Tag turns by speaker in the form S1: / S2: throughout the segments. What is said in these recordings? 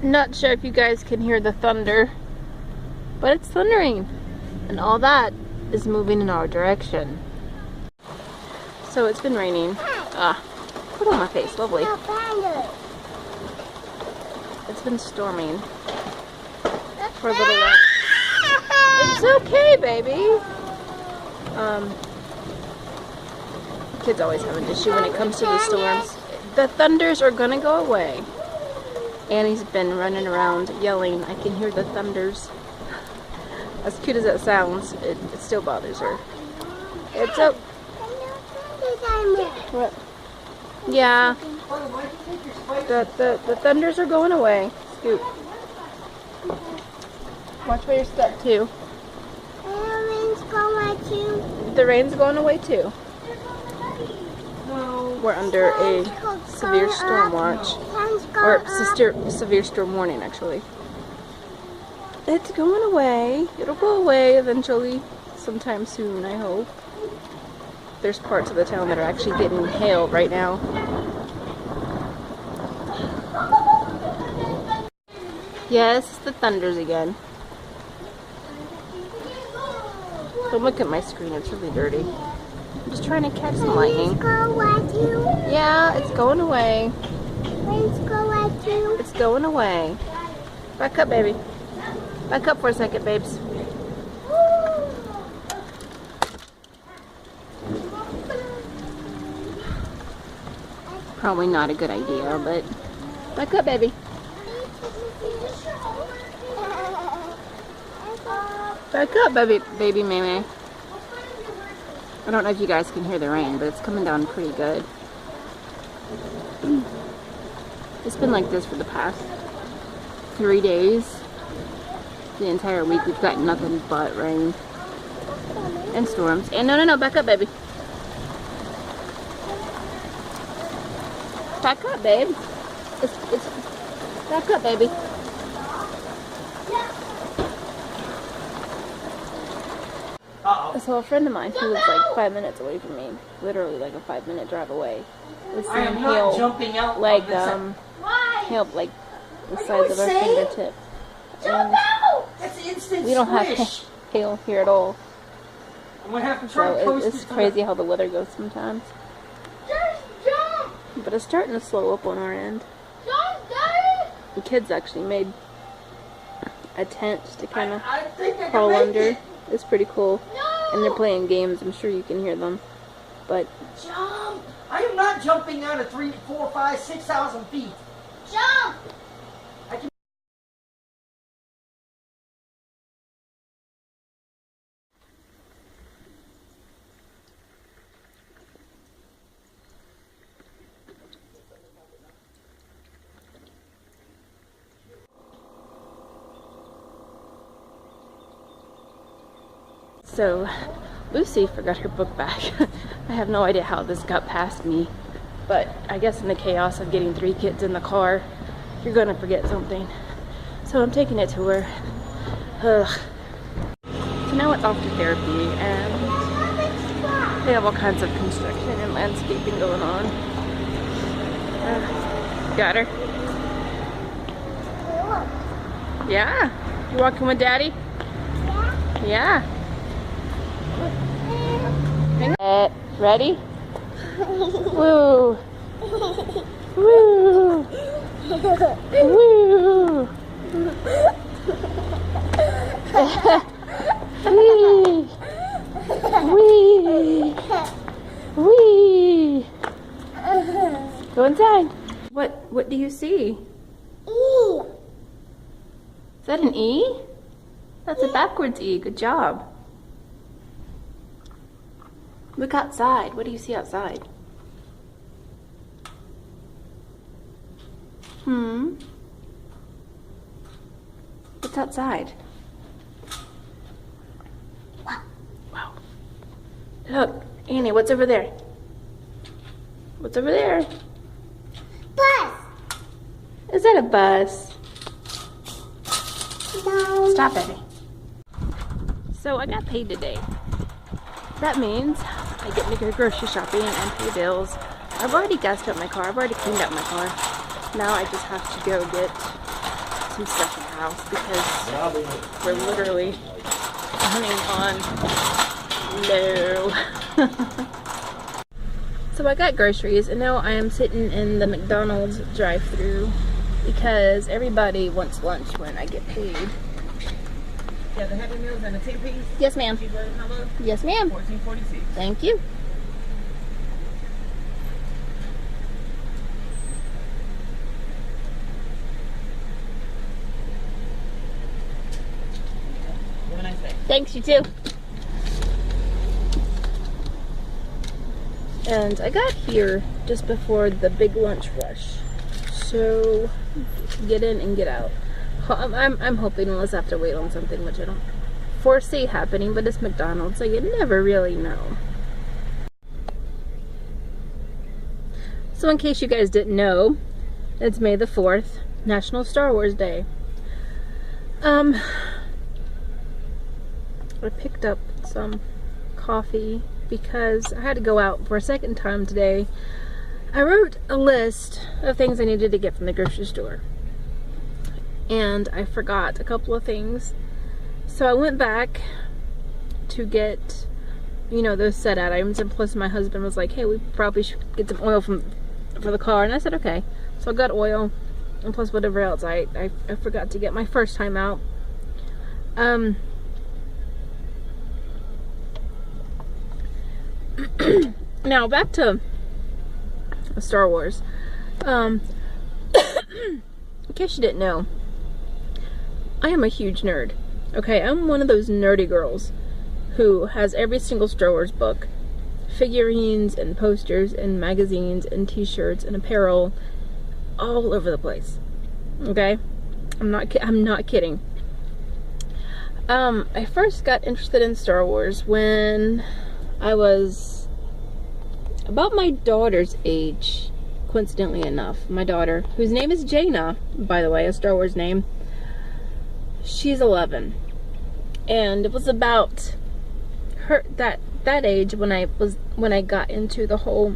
S1: Not sure if you guys can hear the thunder, but it's thundering, and all that is moving in our direction. So it's been raining. Put on my face, lovely. It's been storming for a little while. It's okay, baby. Kids always have an issue when it comes to the storms. The thunders are gonna go away. Annie's been running around yelling. I can hear the thunders. As cute as that sounds, it still bothers her. It's up. What? Yeah. The thunders are going away. Scoot. Watch where you step too. The rain's going away too. We're under a severe storm watch, or severe storm warning actually. It's going away. It'll go away eventually, sometime soon, I hope. There's parts of the town that are actually getting hail right now. Yes, it's the thunders again. Don't look at my screen, it's really dirty. I'm just trying to catch some lightning. Yeah, it's going away. It's going away. Back up, baby. Back up for a second, babes. Probably not a good idea, but back up, baby. Back up, baby Meme. I don't know if you guys can hear the rain, but it's coming down pretty good. It's been like this for the past 3 days. The entire week we've got nothing but rain and storms. And no, back up, baby. Back up, babe. It's back up, baby. So a friend of mine who lives like 5 minutes away from me, literally like a 5-minute drive away, was seeing hail like hail like the size of our fingertip, and we don't have hail here at all. So it's crazy how the weather goes sometimes. But it's starting to slow up on our end. The kids actually made a tent to kind of crawl under. It's pretty cool. And they're playing games. I'm sure you can hear them. But
S2: jump! I am not jumping out of 3, 4, 5, 6,000 feet. Jump! I can.
S1: so Lucy forgot her book bag. I have no idea how this got past me, but I guess in the chaos of getting 3 kids in the car, you're gonna forget something. So I'm taking it to her. Ugh. So now it's off to therapy, and they have all kinds of construction and landscaping going on. Got her? Yeah. You walking with Daddy? Yeah. Hang on. Ready? Woo. Woo. Woo. Wee. Wee. Wee. Go inside. What do you see?
S3: E.
S1: Is that an E? That's a backwards E. Good job. Look outside. What do you see outside? What's outside? Wow. Look, Annie, what's over there? What's over there?
S3: Bus.
S1: Is that a bus?
S3: No.
S1: Stop it. So I got paid today. That means I get to go grocery shopping and pay bills. I've already gassed up my car. I've already cleaned up my car. Now I just have to go get some stuff in the house because we're literally running on low. So I got groceries and now I am sitting in the McDonald's drive-thru because everybody wants lunch when I get paid.
S2: Yeah, the Happy Meals and the 10 piece.
S1: Yes, ma'am.
S2: Cheeseburger combo.
S1: Yes, ma'am.
S2: $14.46.
S1: Thank you.
S2: Have a nice day.
S1: Thanks, you too. And I got here just before the big lunch rush, so get in and get out. I'm hoping unless I have to wait on something, which I don't foresee happening, but it's McDonald's, so you never really know. So in case you guys didn't know, it's May the 4th, National Star Wars Day. I picked up some coffee because I had to go out for a second time today. I wrote a list of things I needed to get from the grocery store, and I forgot a couple of things. So I went back to get, you know, those set out items, and plus my husband was like, hey, we probably should get some oil for the car, and I said okay. So I got oil, and plus whatever else I forgot to get my first time out. Now back to Star Wars. In case you didn't know, I am a huge nerd. Okay, I'm one of those nerdy girls who has every single Star Wars book, figurines and posters and magazines and t-shirts and apparel all over the place. Okay? I'm not kidding. I first got interested in Star Wars when I was about my daughter's age, coincidentally enough. My daughter, whose name is Jaina, by the way, a Star Wars name, she's 11. And it was about her that age when I got into the whole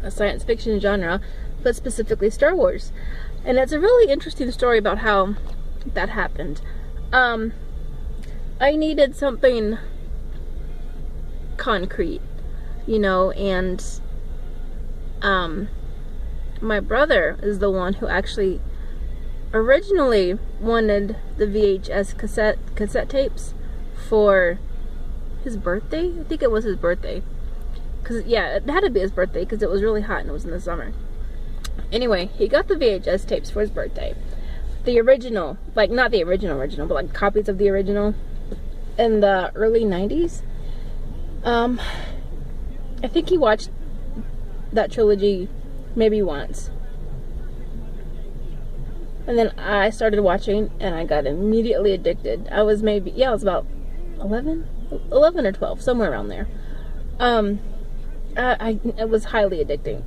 S1: science fiction genre, but specifically Star Wars. And it's a really interesting story about how that happened. I needed something concrete, you know, and my brother is the one who actually originally wanted the VHS cassette tapes for his birthday. I think it was his birthday, because yeah, it had to be his birthday because it was really hot and it was in the summer. Anyway, he got the VHS tapes for his birthday, the original, like not the original, but like copies of the original in the early 90s. I think he watched that trilogy maybe once. And then I started watching and I got immediately addicted. I was about 11 or 12, somewhere around there. It was highly addicting.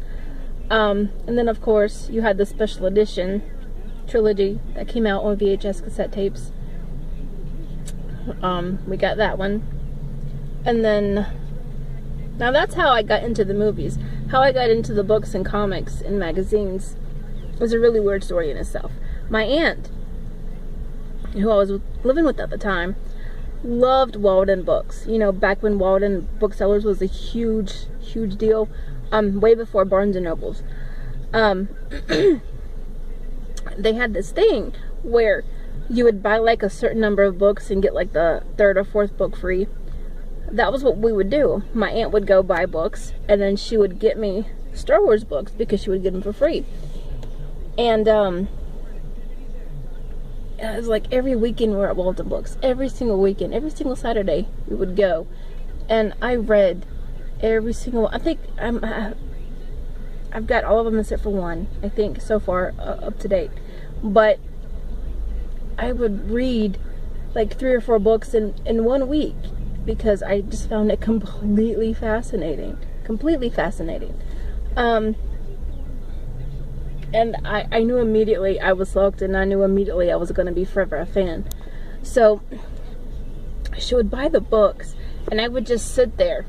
S1: And then of course you had the special edition trilogy that came out on VHS cassette tapes. We got that one. And then, now that's how I got into the movies. How I got into the books and comics and magazines was a really weird story in itself. My aunt, who I was living with at the time, loved Walden books. You know, back when Walden booksellers was a huge deal, way before Barnes and Nobles. They had this thing where you would buy like a certain number of books and get like the third or fourth book free. That was what we would do. My aunt would go buy books, and then she would get me Star Wars books because she would get them for free. And it was like every weekend we were at Walden Books. Every single weekend, every single Saturday we would go. And I read every single, I think I've got all of them except for one, I think, so far, up to date. But I would read like 3 or 4 books in 1 week because I just found it completely fascinating. And I knew immediately I was hooked, and I knew immediately I was going to be forever a fan. So she would buy the books, and I would just sit there.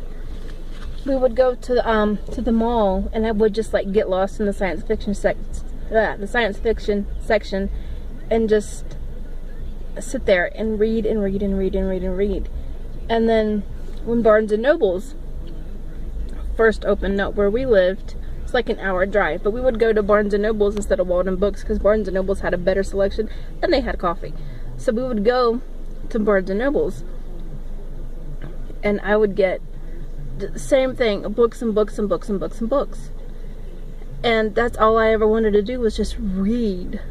S1: We would go to the mall, and I would just like get lost in the science fiction section, and just sit there and read and read and read and read and read. And then when Barnes and Nobles first opened up where we lived, it's like an hour drive, but we would go to Barnes and Nobles instead of Walden Books because Barnes and Nobles had a better selection and they had coffee. So we would go to Barnes and Nobles and I would get the same thing, books and books and books and books and books. And that's all I ever wanted to do was just read.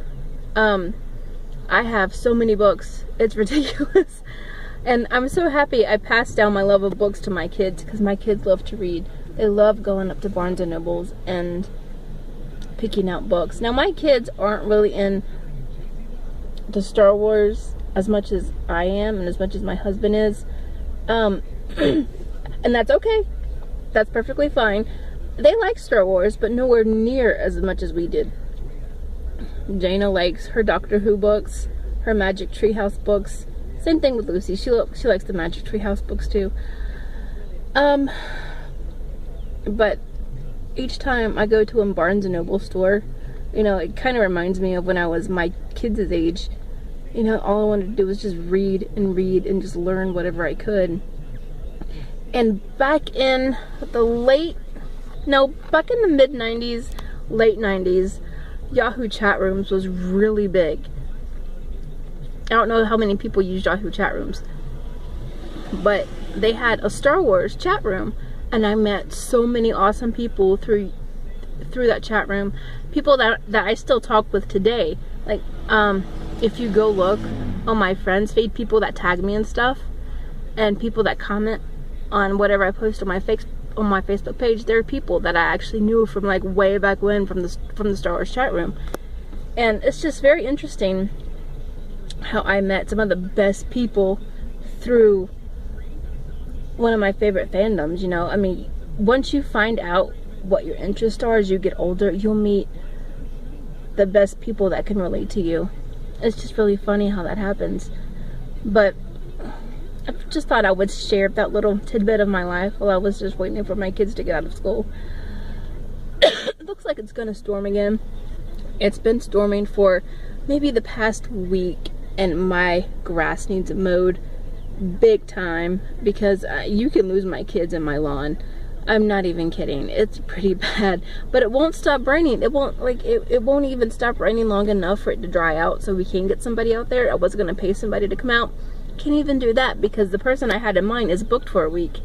S1: I have so many books, it's ridiculous. And I'm so happy I passed down my love of books to my kids because my kids love to read. They love going up to Barnes and Nobles and picking out books. Now my kids aren't really in the Star Wars as much as I am and as much as my husband is. And that's okay. That's perfectly fine. They like Star Wars, but nowhere near as much as we did. Jaina likes her Doctor Who books, her Magic Treehouse books. Same thing with Lucy. She likes the Magic Treehouse books too. But each time I go to a Barnes and Noble store, you know, it kind of reminds me of when I was my kids' age. You know, all I wanted to do was just read and just learn whatever I could. And back in the mid-90s, late 90s, Yahoo chat rooms was really big. I don't know how many people use Yahoo chat rooms, but they had a Star Wars chat room, and I met so many awesome people through that chat room. People that I still talk with today. Like, if you go look on my friends feed, people that tag me and stuff, and people that comment on whatever I post on my Facebook page, there are people that I actually knew from like way back when from the Star Wars chat room. And it's just very interesting how I met some of the best people through one of my favorite fandoms, you know. I mean, once you find out what your interests are as you get older, you'll meet the best people that can relate to you. It's just really funny how that happens. But I just thought I would share that little tidbit of my life while I was just waiting for my kids to get out of school. It looks like it's gonna storm again. It's been storming for maybe the past week, and my grass needs mowed big time because you can lose my kids in my lawn. I'm not even kidding. It's pretty bad, but it won't stop raining. It won't even stop raining long enough for it to dry out so we can get somebody out there. I was gonna pay somebody to come out. Can't even do that because the person I had in mind is booked for a week,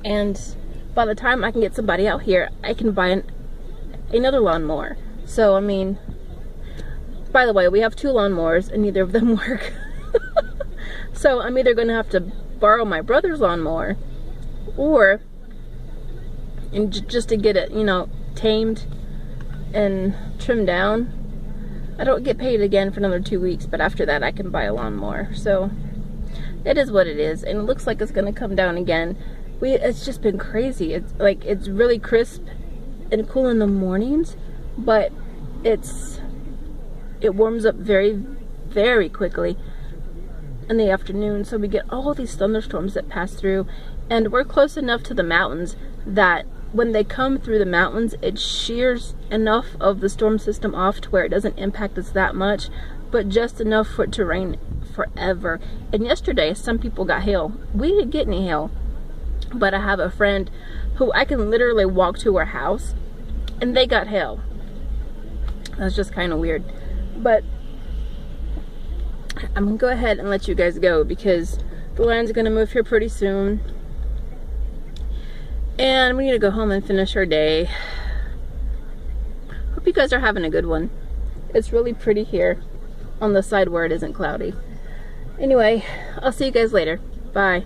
S1: and by the time I can get somebody out here, I can buy another lawnmower. So I mean, by the way, we have 2 lawnmowers and neither of them work. So I'm either gonna have to borrow my brother's lawnmower, or just to get it, you know, tamed and trimmed down. I don't get paid again for another 2 weeks, but after that I can buy a lawnmower. So it is what it is, and it looks like it's gonna come down again. It's just been crazy. It's like, it's really crisp and cool in the mornings, but it warms up very, very quickly in the afternoon. So we get all these thunderstorms that pass through, and we're close enough to the mountains that when they come through the mountains, it shears enough of the storm system off to where it doesn't impact us that much, but just enough for it to rain forever. And yesterday, some people got hail. We didn't get any hail, but I have a friend who I can literally walk to her house, and they got hail. That's just kind of weird. But I'm gonna go ahead and let you guys go because the line's gonna move here pretty soon. And we need to go home and finish our day. Hope you guys are having a good one. It's really pretty here on the side where it isn't cloudy. Anyway, I'll see you guys later. Bye.